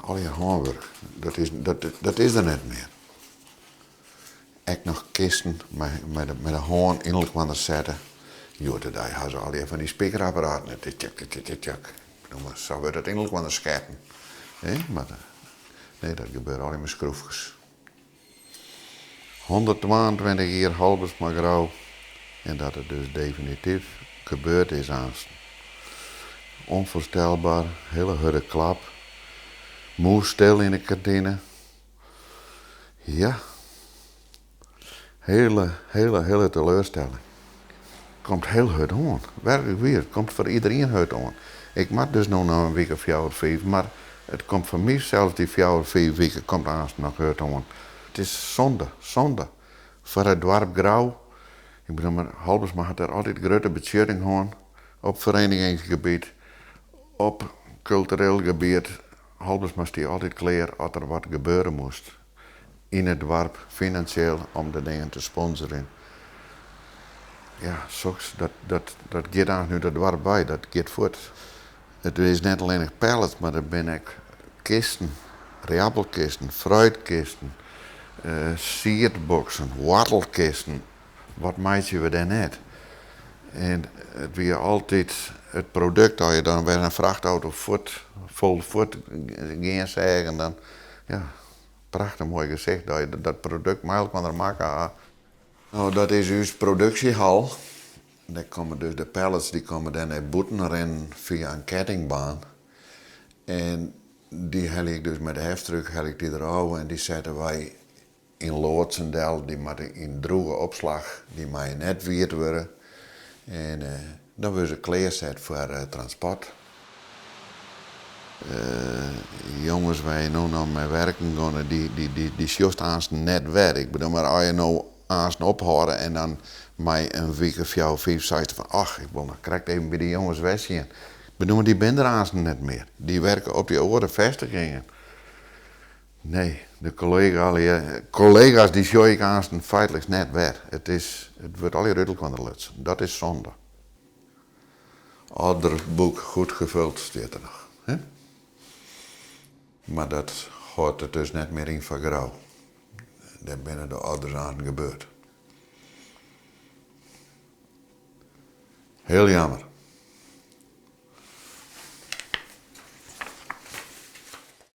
al je handwerk, dat is er niet meer. Ik nog kisten met de hand innerlijk aan de zetten. Jo, dat hadden ze al van die sprekerapparaten. Zo werd het innerlijk aan de scheppen. Maar nee, dat gebeurt alleen met schroefjes. 122 jaar Halbersma Grauw. En dat het dus definitief gebeurd is aanst. Onvoorstelbaar, hele harde klap. Moe stil in de kantine. Ja. Hele teleurstelling. Komt heel hard aan. Werkelijk weer. Het komt voor iedereen hard aan. Ik mag dus nog een week of 4 of 5, maar het komt voor mij zelfs die 4 of 5 weken komt aanst nog hard aan. Het is zonde. Voor het dorp Grauw. Ik bedoel, maar Halbersma had er altijd grote betjutting gehad. Op verenigingsgebied, op cultureel gebied. Halbersma stond altijd klaar als er wat gebeuren moest. In het dorp, financieel, om de dingen te sponsoren. Ja, soms, dat gaat aan nu dat dorp bij, dat gaat voort. Het is niet alleen nog pallets, maar er ben ik kisten, riappelkisten, fruitkisten, sierboxen, wortelkisten. Wat maatje we daar net? En het weer altijd het product, als je dan weer een vrachtauto vol voort ging zeggen, dan ja, prachtig mooi gezegd dat je dat product makkelijk kan er maken. Nou, dat is uw productiehal. Daar komen dus de pallets die komen dan naar boeten erin via een kettingbaan. En die hel ik dus met de heftruck die erover en die zetten wij in Loodsendel, die moeten in droge opslag, die moeten net wierd worden. En dan worden ze klaarzet voor transport. Jongens waar je nu nog mee werken gaan, die sjoest aanst net werk. Ik bedoel, maar als je nou aanst ophouden en dan mij een week of 4 of 5 zei van, ach, ik wil nog correct even bij die jongens wezen. Ik bedoel, maar die ben er aanst net meer. Die werken op die oude vestigingen. Nee, de collega's die zie ik aanst feitelijk net weg. Het wordt al je ruddelijk van de lutsen. Dat is zonde. Ander boek goed gevuld staat er nog. Hè? Maar dat hoort er dus net meer in van Grauw. Daar binnen de ouders aan gebeurd. Heel jammer.